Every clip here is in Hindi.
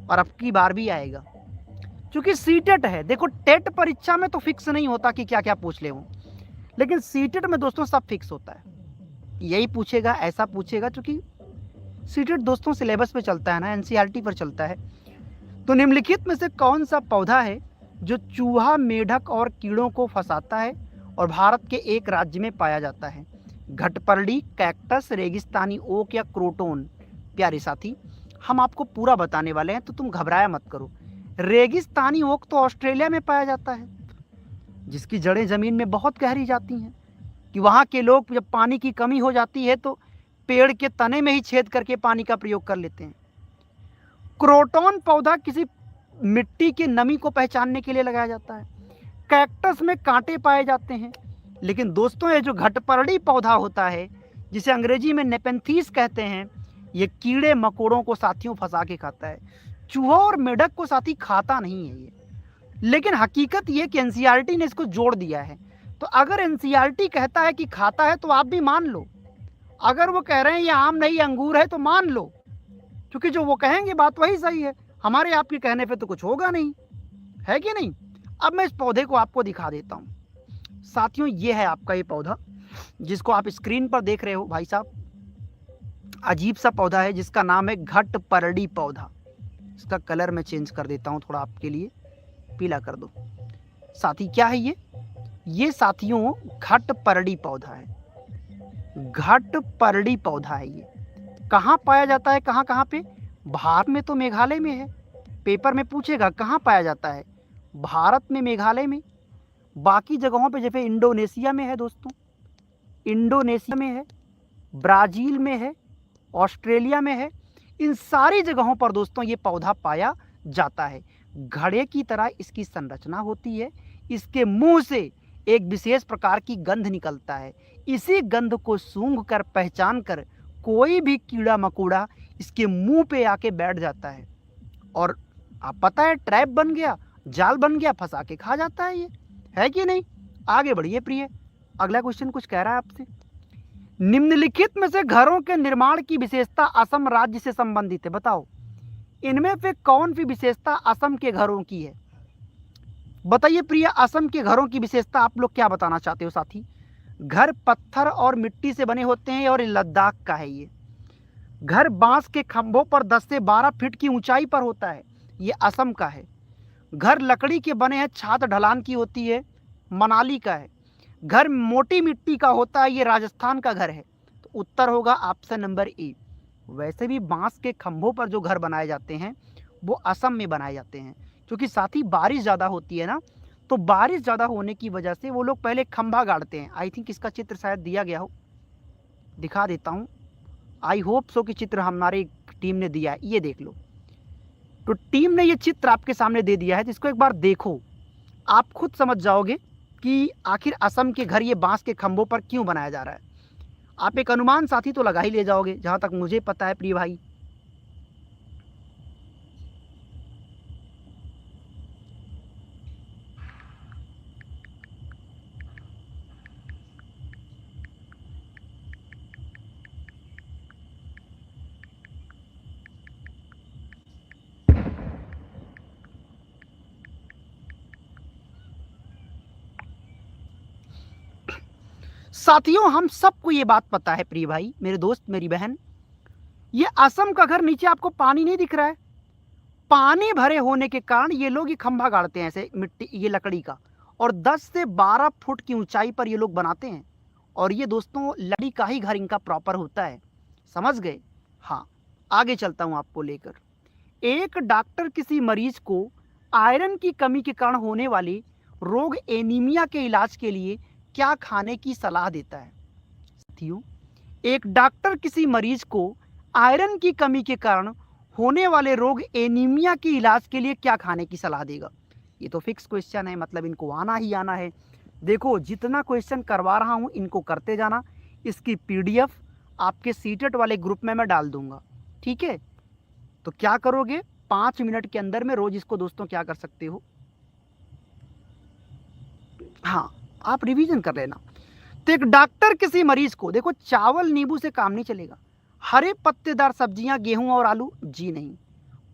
और अब की बार भी आएगा, क्योंकि सीटेट है। देखो टेट परीक्षा में तो फिक्स नहीं होता कि क्या क्या पूछ ले वो, लेकिन सीटेट में दोस्तों सब फिक्स होता है। यही पूछेगा, ऐसा पूछेगा, क्योंकि सीटेट दोस्तों सिलेबस पे चलता है ना, एनसीईआरटी पर चलता है। तो निम्नलिखित में से कौन सा पौधा है जो चूहा, मेढक और कीड़ों को फंसाता है और भारत के एक राज्य में पाया जाता है? घटपर्डी, कैक्टस, रेगिस्तानी ओक या क्रोटोन? प्यारे साथी, हम आपको पूरा बताने वाले हैं, तो तुम घबराया मत करो। रेगिस्तानी ओक तो ऑस्ट्रेलिया में पाया जाता है, जिसकी जड़ें जमीन में बहुत गहरी जाती हैं, कि वहाँ के लोग जब पानी की कमी हो जाती है तो पेड़ के तने में ही छेद करके पानी का प्रयोग कर लेते हैं। क्रोटोन पौधा किसी मिट्टी की नमी को पहचानने के लिए लगाया जाता है। कैक्टस में कांटे पाए जाते हैं। लेकिन दोस्तों ये जो घटपर्डी पौधा होता है, जिसे अंग्रेजी में नेपेंथीस कहते हैं, ये कीड़े मकोड़ों को साथियों फंसा के खाता है। चूहा और मेढक को साथी खाता नहीं है ये। लेकिन हकीकत ये कि एनसीईआरटी ने इसको जोड़ दिया है। तो अगर एनसीईआरटी कहता है कि खाता है तो आप भी मान लो, अगर वो कह रहे हैं ये आम नहीं अंगूर है तो मान लो, क्योंकि जो वो कहेंगे बात वही सही है। हमारे आपके कहने पे तो कुछ होगा नहीं, है कि नहीं। अब मैं इस पौधे को आपको दिखा देता हूँ साथियों। ये है आपका ये पौधा जिसको आप स्क्रीन पर देख रहे हो भाई साहब। अजीब सा पौधा है जिसका नाम है घटपर्डी पौधा। इसका कलर मैं चेंज कर देता हूँ थोड़ा आपके लिए, पीला कर दो साथी। क्या है ये साथियों घटपर्डी पौधा है। घटपर्डी पौधा है ये। कहाँ पाया जाता है, कहाँ कहाँ पे? भारत में तो मेघालय में है। पेपर में पूछेगा कहाँ पाया जाता है, भारत में, मेघालय में। बाकी जगहों पे जैसे इंडोनेशिया में है दोस्तों, इंडोनेशिया में है, ब्राज़ील में है, ऑस्ट्रेलिया में है। इन सारी जगहों पर दोस्तों ये पौधा पाया जाता है। घड़े की तरह इसकी संरचना होती है। इसके मुंह से एक विशेष प्रकार की गंध निकलता है। इसी गंध को सूंघ कर, पहचान कर कोई भी कीड़ा मकोड़ा इसके मुंह पे आके बैठ जाता है और आप पता है ट्रैप बन गया, जाल बन गया, फंसा के खा जाता है ये, है कि नहीं। आगे बढ़िए प्रिय, अगला क्वेश्चन कुछ कह रहा है आपसे। निम्नलिखित में से घरों के निर्माण की विशेषता असम राज्य से संबंधित है, बताओ इनमें से कौन सी विशेषता असम के घरों की है? बताइए प्रिय, असम के घरों की विशेषता आप लोग क्या बताना चाहते हो साथी? घर पत्थर और मिट्टी से बने होते हैं और लद्दाख का है ये। घर बांस के खंभों पर 10 से 12 फीट की ऊंचाई पर होता है, ये असम का है। घर लकड़ी के बने हैं, छत ढलान की होती है, मनाली का है। घर मोटी मिट्टी का होता है, ये राजस्थान का घर है। तो उत्तर होगा ऑप्शन नंबर ए। वैसे भी बांस के खंभों पर जो घर बनाए जाते हैं वो असम में बनाए जाते हैं, क्योंकि साथ ही बारिश ज़्यादा होती है ना, तो बारिश ज़्यादा होने की वजह से वो लोग पहले खंभा गाड़ते हैं। आई थिंक इसका चित्र शायद दिया गया हो, दिखा देता हूँ। आई होप सो कि चित्र हमारी टीम ने दिया है, ये देख लो। तो टीम ने ये चित्र आपके सामने दे दिया है, जिसको एक बार देखो, आप खुद समझ जाओगे कि आखिर असम के घर ये बांस के खंभों पर क्यों बनाया जा रहा है। आप एक अनुमान साथी तो लगा ही ले जाओगे, जहाँ तक मुझे पता है प्रिय भाई। साथियों हम सबको ये बात पता है प्रिय भाई, मेरे दोस्त, मेरी बहन, ये असम का घर, नीचे आपको पानी नहीं दिख रहा है, पानी भरे होने के कारण ये लोग ये खंभा गाड़ते हैं ऐसे मिट्टी, ये लकड़ी का, और 10 से 12 फुट की ऊंचाई पर ये लोग बनाते हैं। और ये दोस्तों लकड़ी का ही घर इनका प्रॉपर होता है, समझ गए। हाँ, आगे चलता हूँ आपको लेकर। एक डॉक्टर किसी मरीज को आयरन की कमी के कारण होने वाले रोग एनीमिया के इलाज के लिए क्या खाने की सलाह देता है? साथियों, एक डॉक्टर किसी मरीज को आयरन की कमी के कारण होने वाले रोग एनीमिया के इलाज के लिए क्या खाने की सलाह देगा? ये तो फिक्स क्वेश्चन है, मतलब इनको आना ही आना है। देखो जितना क्वेश्चन करवा रहा हूँ इनको करते जाना। इसकी पीडीएफ आपके सीटेट वाले ग्रुप में मैं डाल दूंगा, ठीक है। तो क्या करोगे, 5 मिनट के अंदर में रोज इसको दोस्तों क्या कर सकते हो, हाँ आप रिवीजन कर लेना। तो एक डॉक्टर किसी मरीज को, देखो चावल नींबू से काम नहीं चलेगा, हरे पत्तेदार सब्जियां, गेहूं और आलू जी नहीं,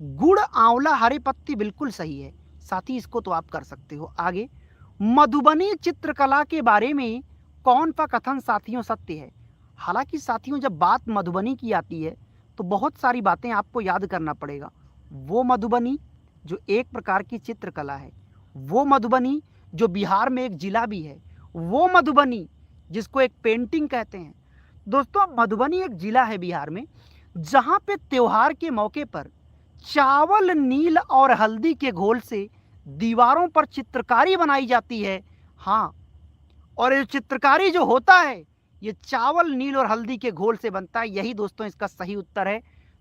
गुड़ आंवला हरे पत्ती बिल्कुल सही है साथी, इसको तो आप कर सकते हो। आगे, मधुबनी चित्रकला के बारे में कौन सा कथन साथियों सत्य है? हालांकि साथियों जब बात मधुबनी की आती है तो बहुत सारी बातें आपको याद करना पड़ेगा। वो मधुबनी जो एक प्रकार की चित्रकला है, वो मधुबनी जो बिहार में एक जिला भी है, वो मधुबनी जिसको एक पेंटिंग कहते हैं। दोस्तों मधुबनी एक जिला है बिहार में जहाँ पे त्योहार के मौके पर चावल, नील और हल्दी के घोल से दीवारों पर चित्रकारी बनाई जाती है। हाँ, और ये चित्रकारी जो होता है ये चावल, नील और हल्दी के घोल से बनता है। यही दोस्तों इसका सही उत्तर है।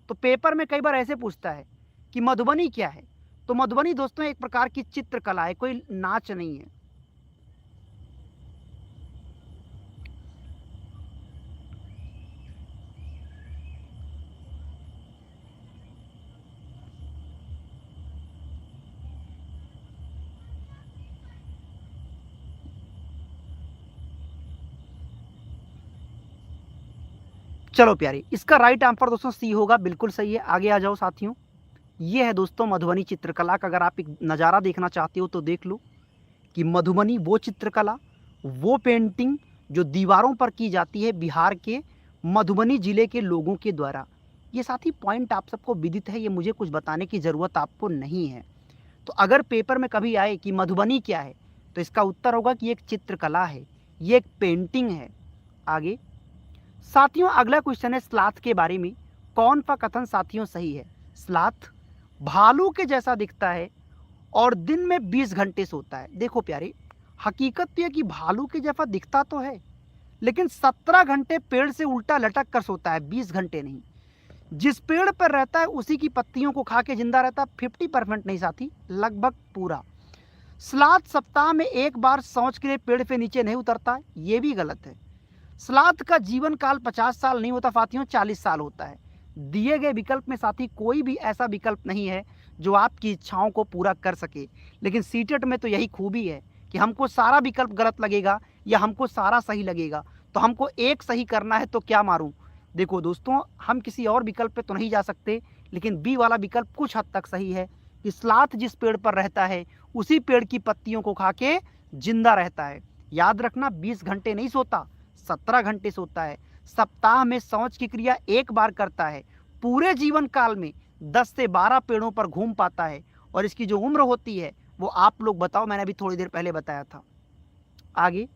तो पेपर में कई बार ऐसे पूछता है कि मधुबनी क्या है, तो मधुबनी दोस्तों एक प्रकार की चित्रकला है, कोई नाच नहीं है। चलो प्यारे, इसका राइट आंसर दोस्तों सी होगा, बिल्कुल सही है। आगे आ जाओ साथियों, ये है दोस्तों मधुबनी चित्रकला का अगर आप एक नज़ारा देखना चाहते हो तो देख लो कि मधुबनी वो चित्रकला, वो पेंटिंग जो दीवारों पर की जाती है बिहार के मधुबनी जिले के लोगों के द्वारा। ये साथी पॉइंट आप सबको विदित है, ये मुझे कुछ बताने की ज़रूरत आपको नहीं है। तो अगर पेपर में कभी आए कि मधुबनी क्या है तो इसका उत्तर होगा कि एक चित्रकला है, ये एक पेंटिंग है। आगे साथियों अगला क्वेश्चन है स्लाथ के बारे में कौन सा कथन साथियों सही है? स्लाथ भालू के जैसा दिखता है और दिन में 20 घंटे सोता है। देखो प्यारे, हकीकत तो यह कि भालू के जैसा दिखता तो है लेकिन 17 घंटे पेड़ से उल्टा लटक कर सोता है, 20 घंटे नहीं। जिस पेड़ पर रहता है उसी की पत्तियों को खा के जिंदा रहता है। 50% नहीं साथी, लगभग पूरा। स्लाथ सप्ताह में एक बार सोच के लिए पेड़ पे नीचे नहीं उतरता है, ये भी गलत है। स्लाथ का जीवन काल 50 साल नहीं होता साथियों, 40 साल होता है। दिए गए विकल्प में साथी कोई भी ऐसा विकल्प नहीं है जो आपकी इच्छाओं को पूरा कर सके। लेकिन सीटेट में तो यही खूबी है कि हमको सारा विकल्प गलत लगेगा या हमको सारा सही लगेगा, तो हमको एक सही करना है तो क्या मारूं? देखो दोस्तों, हम किसी और विकल्प पे तो नहीं जा सकते, लेकिन बी वाला विकल्प कुछ हद तक सही है कि स्लाथ जिस पेड़ पर रहता है उसी पेड़ की पत्तियों को खा के जिंदा रहता है। याद रखना, 20 घंटे नहीं सोता, 17 घंटे सोता है। सप्ताह में शौच की क्रिया एक बार करता है। पूरे जीवन काल में 10 से 12 पेड़ों पर घूम पाता है। और इसकी जो उम्र होती है वो आप लोग बताओ, मैंने अभी थोड़ी देर पहले बताया था। आगे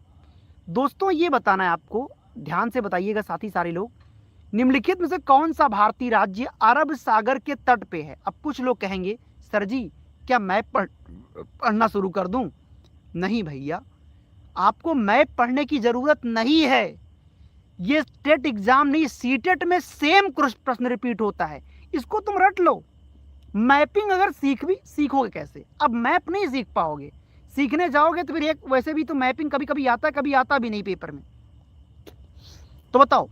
दोस्तों ये बताना है आपको, ध्यान से बताइएगा साथी सारे लोग, निम्नलिखित में से कौन सा भारतीय राज्य अरब सागर के तट पे है? अब कुछ लोग कहेंगे सर जी क्या मैप पढ़ना शुरू कर दूं? नहीं भैया, आपको मैप पढ़ने की जरूरत नहीं है। ये टेट एग्जाम नहीं, सीटेट में सेम प्रश्न रिपीट होता है, इसको तुम रट लो। मैपिंग अगर सीखोगे कैसे? अब मैप नहीं सीख पाओगे, सीखने जाओगे तो फिर एक वैसे भी तो मैपिंग कभी कभी आता है, कभी आता भी नहीं पेपर में। तो बताओ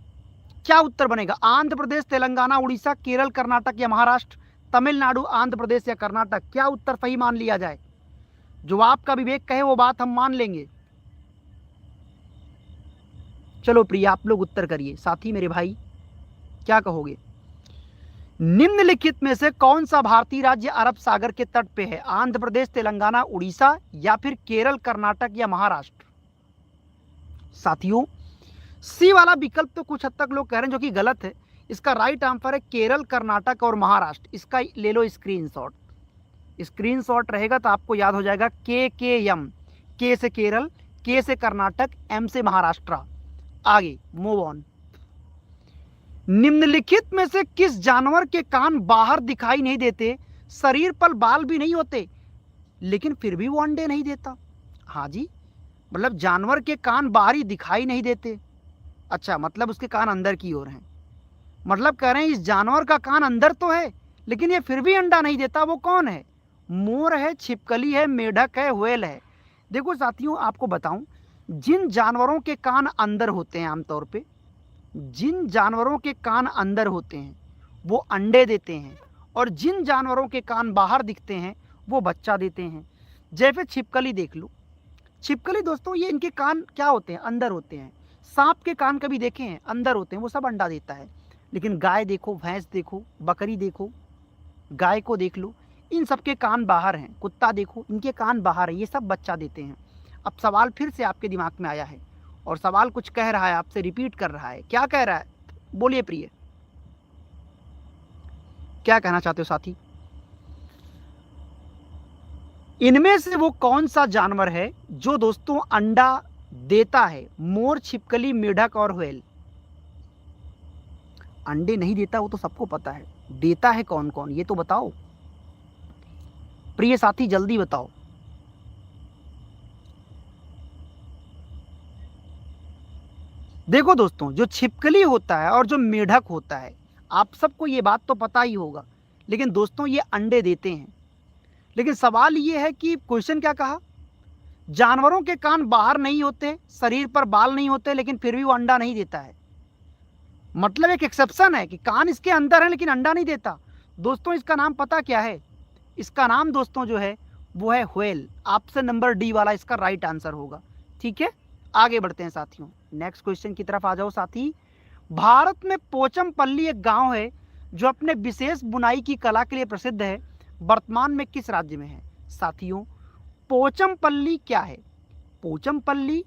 क्या उत्तर बनेगा? आंध्र प्रदेश, तेलंगाना, उड़ीसा, केरल, कर्नाटक या महाराष्ट्र? तमिलनाडु, आंध्र प्रदेश या कर्नाटक, क्या उत्तर सही मान लिया जाए? जो आपका विवेक कहे वो बात हम मान लेंगे। चलो प्रिय, आप लोग उत्तर करिए। साथी मेरे भाई क्या कहोगे? निम्नलिखित में से कौन सा भारतीय राज्य अरब सागर के तट पे है? आंध्र प्रदेश, तेलंगाना, उड़ीसा या फिर केरल, कर्नाटक या महाराष्ट्र? साथियों सी वाला विकल्प तो कुछ हद तक लोग कह रहे हैं जो कि गलत है। इसका राइट आंसर है केरल, कर्नाटक और महाराष्ट्र। इसका ले लो स्क्रीनशॉट। स्क्रीनशॉट रहेगा तो आपको याद हो जाएगा KKM, के से केरल, के से कर्नाटक, M से महाराष्ट्र। आगे मूव ऑन। निम्नलिखित में से किस जानवर के कान बाहर दिखाई नहीं देते, शरीर पर बाल भी नहीं होते, लेकिन फिर भी वो अंडे नहीं देता? हाँ जी, मतलब जानवर के कान बाहरी दिखाई नहीं देते। अच्छा, मतलब उसके कान अंदर की ओर हैं। मतलब कह रहे हैं इस जानवर का कान अंदर तो है लेकिन ये फिर भी अंडा नहीं देता। वो कौन है? मोर है, छिपकली है, मेढक है, व्हेल है? देखो साथियों आपको बताऊं, जिन जानवरों के कान अंदर होते हैं, आमतौर पे जिन जानवरों के कान अंदर होते हैं वो अंडे देते हैं, और जिन जानवरों के कान बाहर दिखते हैं वो बच्चा देते हैं। जैसे छिपकली देख लो, छिपकली दोस्तों ये इनके कान क्या होते हैं? अंदर होते हैं। सांप के कान कभी देखे हैं? अंदर होते हैं, वो सब अंडा देता है। लेकिन गाय देखो, भैंस देखो, बकरी देखो, गाय को देख लो, इन सब के कान बाहर हैं। कुत्ता देखो, इनके कान बाहर है, ये सब बच्चा देते हैं। अब सवाल फिर से आपके दिमाग में आया है और सवाल कुछ कह रहा है, आपसे रिपीट कर रहा है। क्या कह रहा है, बोलिए प्रिय, क्या कहना चाहते हो साथी? इनमें से वो कौन सा जानवर है जो दोस्तों अंडा देता है? मोर, छिपकली, मेढक और व्हेल। अंडे नहीं देता वो तो सबको पता है, देता है कौन कौन ये तो बताओ प्रिय साथी, जल्दी बताओ। देखो दोस्तों, जो छिपकली होता है और जो मेढक होता है, आप सबको ये बात तो पता ही होगा, लेकिन दोस्तों ये अंडे देते हैं। लेकिन सवाल ये है कि क्वेश्चन क्या कहा, जानवरों के कान बाहर नहीं होते, शरीर पर बाल नहीं होते, लेकिन फिर भी वो अंडा नहीं देता है। मतलब एक एक्सेप्शन है कि कान इसके अंदर है लेकिन अंडा नहीं देता। दोस्तों इसका नाम पता क्या है? इसका नाम दोस्तों जो है वो है व्हेल। ऑप्शन नंबर डी वाला इसका राइट आंसर होगा। ठीक है, आगे बढ़ते हैं साथियों, नेक्स्ट क्वेश्चन की तरफ आ जाओ साथी। भारत में पोचमपल्ली एक गांव है जो अपने विशेष बुनाई की कला के लिए प्रसिद्ध है, वर्तमान में किस राज्य में है? साथियों पोचमपल्ली क्या है? पोचमपल्ली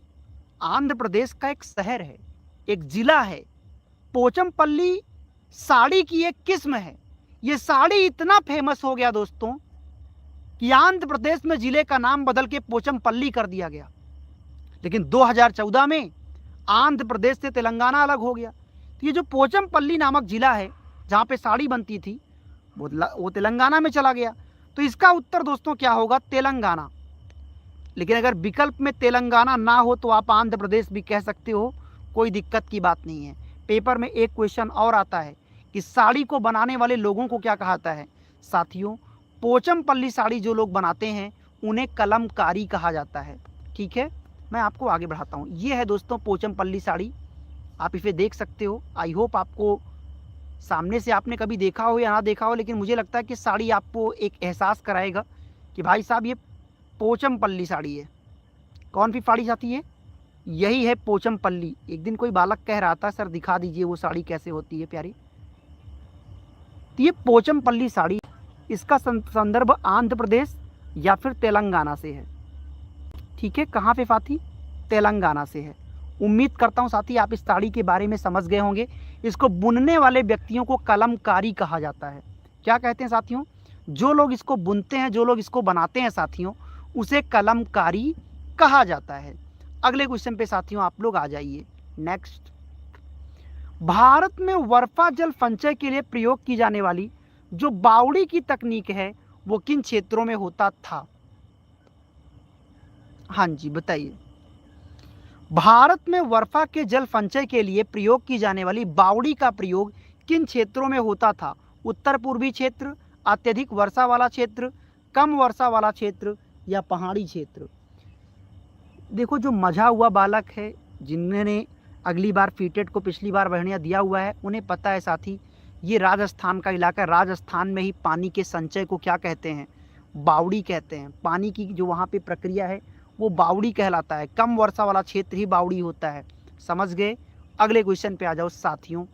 आंध्र प्रदेश का एक शहर है, एक जिला है। पोचमपल्ली साड़ी की एक किस्म है। ये साड़ी इतना फेमस हो गया दोस्तों कि आंध्र प्रदेश में जिले का नाम बदल के पोचमपल्ली कर दिया गया। लेकिन 2014 में आंध्र प्रदेश से तेलंगाना अलग हो गया, तो ये जो पोचमपल्ली नामक जिला है जहाँ पे साड़ी बनती थी वो तेलंगाना में चला गया। तो इसका उत्तर दोस्तों क्या होगा? तेलंगाना। लेकिन अगर विकल्प में तेलंगाना ना हो तो आप आंध्र प्रदेश भी कह सकते हो, कोई दिक्कत की बात नहीं है। पेपर में एक क्वेश्चन और आता है कि साड़ी को बनाने वाले लोगों को क्या कहता है? साथियों पोचमपल्ली साड़ी जो लोग बनाते हैं उन्हें कलमकारी कहा जाता है। ठीक है, मैं आपको आगे बढ़ाता हूँ। ये है दोस्तों पोचमपल्ली साड़ी, आप इसे देख सकते हो। आई होप आपको सामने से आपने कभी देखा हो या ना देखा हो, लेकिन मुझे लगता है कि साड़ी आपको एक एहसास कराएगा कि भाई साहब ये पोचमपल्ली साड़ी है। कौन सी साड़ी साथी है? यही है पोचमपल्ली। एक दिन कोई बालक कह रहा था सर दिखा दीजिए वो साड़ी कैसे होती है प्यारी। तो ये पोचमपल्ली साड़ी, इसका संदर्भ आंध्र प्रदेश या फिर तेलंगाना से है। ठीक है, कहाँ पे साथी? तेलंगाना से है। उम्मीद करता हूँ साथी आप इस साड़ी के बारे में समझ गए होंगे। इसको बुनने वाले व्यक्तियों को कलमकारी कहा जाता है। क्या कहते हैं साथियों? जो लोग इसको बुनते हैं, जो लोग इसको बनाते हैं साथियों, उसे कलमकारी कहा जाता है। अगले क्वेश्चन पे साथियों आप लोग आ जाइए। नेक्स्ट, भारत में वर्षा जल संचय के लिए प्रयोग की जाने वाली जो बावड़ी की तकनीक है वो किन क्षेत्रों में होता था? हाँ जी बताइए। भारत में वर्षा के जल संचय के लिए प्रयोग की जाने वाली बावड़ी का प्रयोग किन क्षेत्रों में होता था? उत्तर पूर्वी क्षेत्र, अत्यधिक वर्षा वाला क्षेत्र, कम वर्षा वाला क्षेत्र या पहाड़ी क्षेत्र? देखो जो मजा हुआ बालक है, जिन्होंने अगली बार फीटेट को पिछली बार बढ़िया दिया हुआ है, उन्हें पता है साथी ये राजस्थान का इलाका है। राजस्थान में ही पानी के संचय को क्या कहते हैं? बावड़ी कहते हैं। पानी की जो वहाँ पे प्रक्रिया है वो बावड़ी कहलाता है। कम वर्षा वाला क्षेत्र ही बावड़ी होता है। समझ गए? अगले क्वेश्चन पे आ जाओ साथियों।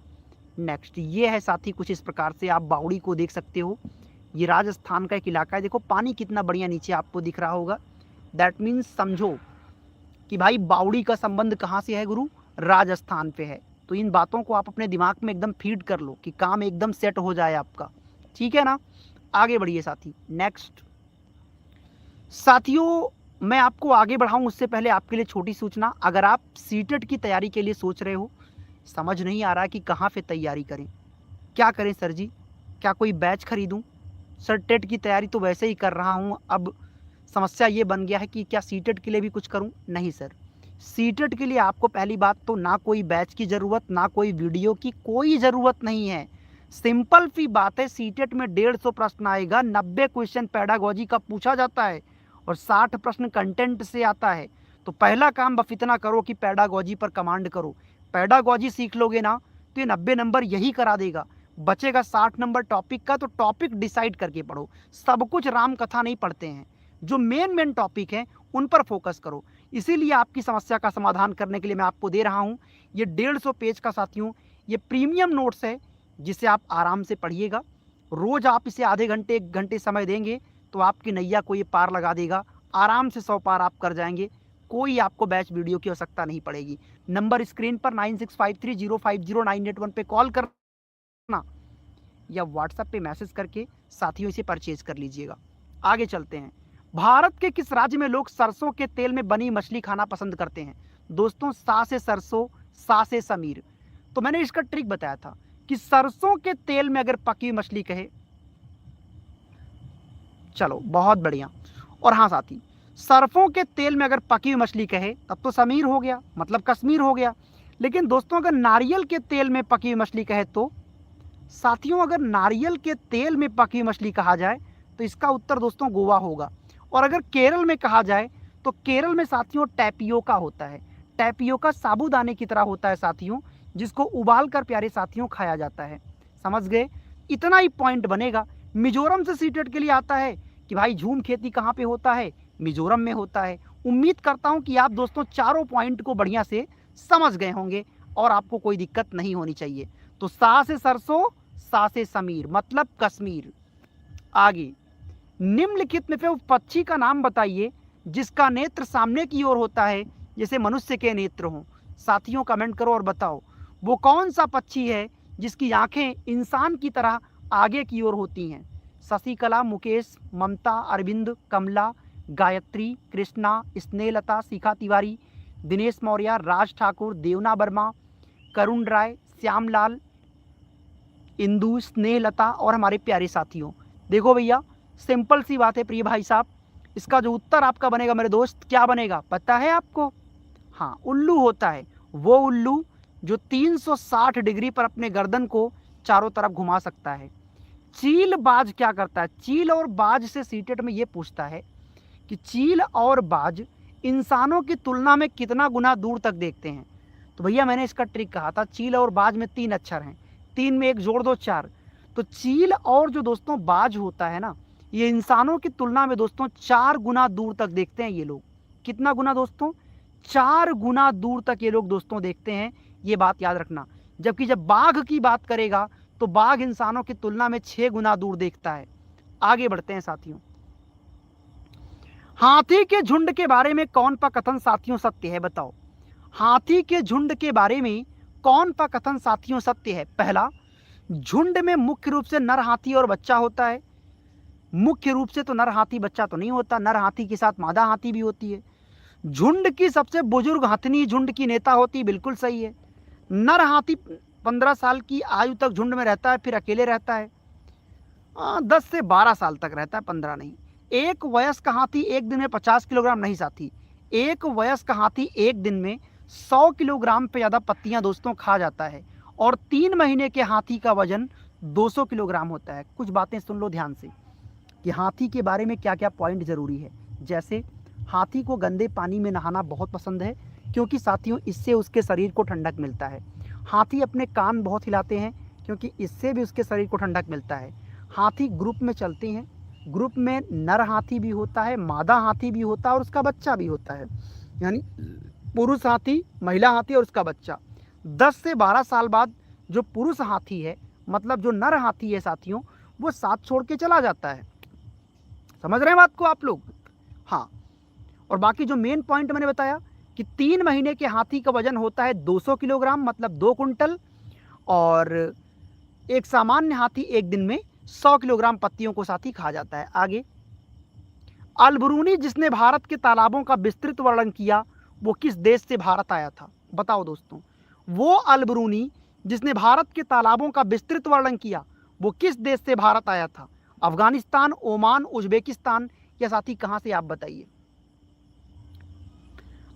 नेक्स्ट ये है साथी, कुछ इस प्रकार से आप बावड़ी को देख सकते हो। ये राजस्थान का एक इलाका है। देखो पानी कितना बढ़िया नीचे आपको दिख रहा होगा। दैट मीन्स समझो कि भाई बावड़ी का संबंध कहाँ से है गुरु? राजस्थान पे है। तो इन बातों को आप अपने दिमाग में एकदम फीड कर लो कि काम एकदम सेट हो जाए आपका। ठीक है ना, आगे बढ़िए साथी। नेक्स्ट साथियों, मैं आपको आगे बढ़ाऊं उससे पहले आपके लिए छोटी सूचना। अगर आप सीटेट की तैयारी के लिए सोच रहे हो, समझ नहीं आ रहा कि कहाँ पे तैयारी करें, क्या करें सर जी, क्या कोई बैच खरीदूं? सर टेट की तैयारी तो वैसे ही कर रहा हूं, अब समस्या ये बन गया है कि क्या सीटेट के लिए भी कुछ करूं? नहीं सर, सीटेट के लिए आपको पहली बात तो ना कोई बैच की ज़रूरत, ना कोई वीडियो की कोई ज़रूरत नहीं है। सिंपल सी बात है, सीटेट में 150 प्रश्न आएगा, 90 क्वेश्चन पेडागोजी का पूछा जाता है और 60 प्रश्न कंटेंट से आता है। तो पहला काम बस इतना करो कि पेडागोजी पर कमांड करो। पेडागोजी सीख लोगे ना तो ये 90 नंबर यही करा देगा। बचेगा 60 नंबर टॉपिक का, तो टॉपिक डिसाइड करके पढ़ो। सब कुछ राम कथा नहीं पढ़ते हैं, जो मेन टॉपिक है उन पर फोकस करो। इसीलिए आपकी समस्या का समाधान करने के लिए मैं आपको दे रहा हूँ ये 150 पेज का साथियों ये प्रीमियम नोट्स है, जिसे आप आराम से पढ़िएगा रोज़ आप इसे आधे घंटे 1 घंटे समय देंगे तो आपकी नैया को ये पार लगा देगा। आराम से 100 पार आप कर जाएंगे। कोई आपको बैच वीडियो की आवश्यकता नहीं पड़ेगी। नंबर स्क्रीन पर 9653050981 पे कॉल करना या व्हाट्सएप पे मैसेज करके साथियों इसे परचेज कर लीजिएगा। आगे चलते हैं। भारत के किस राज्य में लोग सरसों के तेल में बनी मछली खाना पसंद करते हैं? दोस्तों, सा से सरसों, सा से समीर। तो मैंने इसका ट्रिक बताया था कि सरसों के तेल में अगर पकी हुई मछली कहे, चलो बहुत बढ़िया। और हाँ साथी, सरसों के तेल में अगर पकी हुई मछली कहे तब तो समीर हो गया, मतलब कश्मीर हो गया। लेकिन दोस्तों अगर नारियल के तेल में पकी हुई मछली कहे तो साथियों, अगर नारियल के तेल में पकी हुई मछली कहा जाए तो इसका उत्तर दोस्तों गोवा होगा। और अगर केरल में कहा जाए तो केरल में साथियों टैपियोका होता है। टैपियोका साबूदाने की तरह होता है साथियों, जिसको उबाल कर प्यारे साथियों खाया जाता है। समझ गए? इतना ही पॉइंट बनेगा। मिजोरम से सीटेट के लिए आता है कि भाई झूम खेती कहाँ पे होता है? मिजोरम में होता है। उम्मीद करता हूँ कि आप दोस्तों चारों पॉइंट को बढ़िया से समझ गए होंगे और आपको कोई दिक्कत नहीं होनी चाहिए। तो सा से सरसों, सा से समीर, मतलब कश्मीर। आगे, निम्नलिखित में से उस पक्षी का नाम बताइए जिसका नेत्र सामने की ओर होता है जैसे मनुष्य के नेत्र हों। साथियों कमेंट करो और बताओ वो कौन सा पक्षी है जिसकी आंखें इंसान की तरह आगे की ओर होती हैं? शशिकला, मुकेश, ममता, अरविंद, कमला, गायत्री, कृष्णा, स्नेहलता, शिखा तिवारी, दिनेश मौर्य, राज ठाकुर, देवना वर्मा, करुण राय, श्यामलाल, इंदु, स्नेहलता और हमारे प्यारे साथियों। देखो भैया, सिंपल सी बात है प्रिय भाई साहब, इसका जो उत्तर आपका बनेगा मेरे दोस्त, क्या बनेगा पता है आपको? हाँ, उल्लू होता है। वो उल्लू जो 360 डिग्री पर अपने गर्दन को चारों तरफ घुमा सकता है। चील बाज क्या करता है? चील और बाज से सीटेट में ये पूछता है कि चील और बाज इंसानों की तुलना में कितना गुना दूर तक देखते हैं। तो भैया मैंने इसका ट्रिक कहा था, चील और बाज में 3 अक्षर हैं, 3 में 1 जोड़ दो 4। तो चील और जो दोस्तों बाज होता है ना, ये इंसानों की तुलना में दोस्तों 4 गुना दूर तक देखते हैं ये लोग। कितना गुना दोस्तों? 4 गुना दूर तक ये लोग दोस्तों देखते हैं। ये बात याद रखना। जबकि जब बाघ की बात करेगा तो बाघ इंसानों की तुलना में 6 गुना दूर देखता है। आगे बढ़ते हैं साथियों। हाथी के झुंड के बारे में कौन सा कथन साथियों सत्य है? बताओ, हाथी के झुंड के बारे में कौन सा कथन साथियों सत्य है? पहला, झुंड में मुख्य रूप से नर हाथी और बच्चा होता है। मुख्य रूप से तो नर हाथी बच्चा तो नहीं होता, नर हाथी के साथ मादा हाथी भी होती है। झुंड की सबसे बुजुर्ग हथनी झुंड की नेता होती है, बिल्कुल सही है। नर हाथी 15 साल की आयु तक झुंड में रहता है, फिर अकेले रहता है। 10 से 12 साल तक रहता है, 15 नहीं। एक वयस्क हाथी एक दिन में 50 किलोग्राम नहीं साथी, एक वयस्क हाथी एक दिन में 100 किलोग्राम पे ज़्यादा पत्तियां दोस्तों खा जाता है। और 3 महीने के हाथी का वजन 200 किलोग्राम होता है। कुछ बातें सुन लो ध्यान से कि हाथी के बारे में क्या क्या पॉइंट ज़रूरी है। जैसे हाथी को गंदे पानी में नहाना बहुत पसंद है, क्योंकि साथियों इससे उसके शरीर को ठंडक मिलता है। हाथी अपने कान बहुत हिलाते हैं, क्योंकि इससे भी उसके शरीर को ठंडक मिलता है। हाथी ग्रुप में चलते हैं, ग्रुप में नर हाथी भी होता है, मादा हाथी भी होता है और उसका बच्चा भी होता है, यानी पुरुष हाथी, महिला हाथी और उसका बच्चा। 10 से 12 साल बाद जो पुरुष हाथी है, मतलब जो नर हाथी है साथियों, वो साथ छोड़ के चला जाता है। समझ रहे हैं बात को आप लोग? हाँ। और बाकी जो मेन पॉइंट मैंने बताया कि 3 महीने के हाथी का वजन होता है 200 किलोग्राम, मतलब 2 कुंटल। और एक सामान्य हाथी एक दिन में 100 किलोग्राम पत्तियों को साथी खा जाता है। आगे, अलबरूनी जिसने भारत के तालाबों का विस्तृत वर्णन किया वो किस देश से भारत आया था? बताओ दोस्तों, वो अलबरूनी जिसने भारत के तालाबों का विस्तृत वर्णन किया वो किस देश से भारत आया था? अफगानिस्तान, ओमान, उज्बेकिस्तान या साथी कहां से? आप बताइए।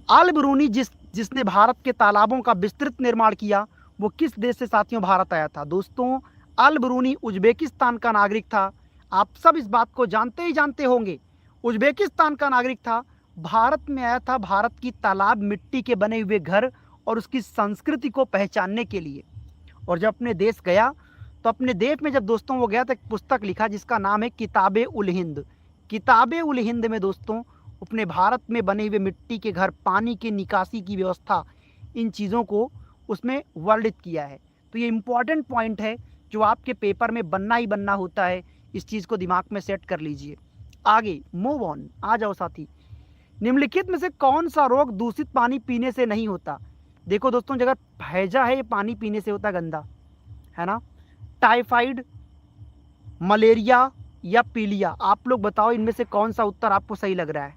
अलबरूनी जिसने भारत के तालाबों का विस्तृत निर्माण किया वो किस देश से साथियों भारत आया था? दोस्तों, अलबरूनी उज्बेकिस्तान का नागरिक था। आप सब इस बात को जानते ही जानते होंगे। उज्बेकिस्तान का नागरिक था, भारत में आया था भारत की तालाब, मिट्टी के बने हुए घर और उसकी संस्कृति को पहचानने के लिए। और जब अपने देश गया तो अपने देश में जब दोस्तों वो गया तो एक पुस्तक लिखा जिसका नाम है किताबे उल हिंद। किताबे उल हिंद में दोस्तों अपने भारत में बने हुए मिट्टी के घर, पानी की निकासी की व्यवस्था, इन चीज़ों को उसमें वर्णित किया है। तो ये इम्पॉर्टेंट पॉइंट है जो आपके पेपर में बनना ही बनना होता है। इस चीज़ को दिमाग में सेट कर लीजिए। आगे मूव ऑन, आ जाओ साथी। निम्नलिखित में से कौन सा रोग दूषित पानी पीने से नहीं होता? देखो दोस्तों, अगर हैजा है ये पानी पीने से होता है गंदा, है ना। टाइफाइड, मलेरिया या पीलिया, आप लोग बताओ इनमें से कौन सा उत्तर आपको सही लग रहा है?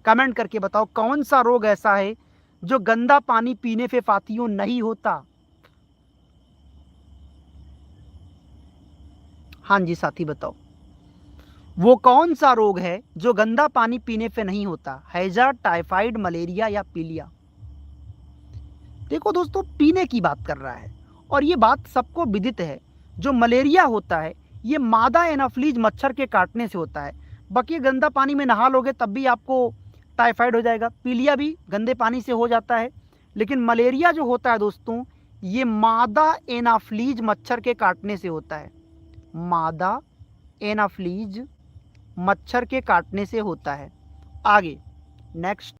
कमेंट करके बताओ कौन सा रोग ऐसा है जो गंदा पानी पीने से साथियों नहीं होता। हाँ जी साथी बताओ, वो कौन सा रोग है जो गंदा पानी पीने से नहीं होता? हैजा, टाइफाइड, मलेरिया या पीलिया? देखो दोस्तों, पीने की बात कर रहा है और ये बात सबको विदित है। जो मलेरिया होता है ये मादा एनाफ्लीज मच्छर के काटने से होता है। बाकी गंदा पानी में नहा लोगे तब भी आपको टाइफाइड हो जाएगा। पीलिया भी गंदे पानी से हो जाता है, लेकिन मलेरिया जो होता है दोस्तों ये मादा एनाफ्लीज मच्छर के काटने से होता है। मादा एनाफ्लीज मच्छर के काटने से होता है। आगे नेक्स्ट।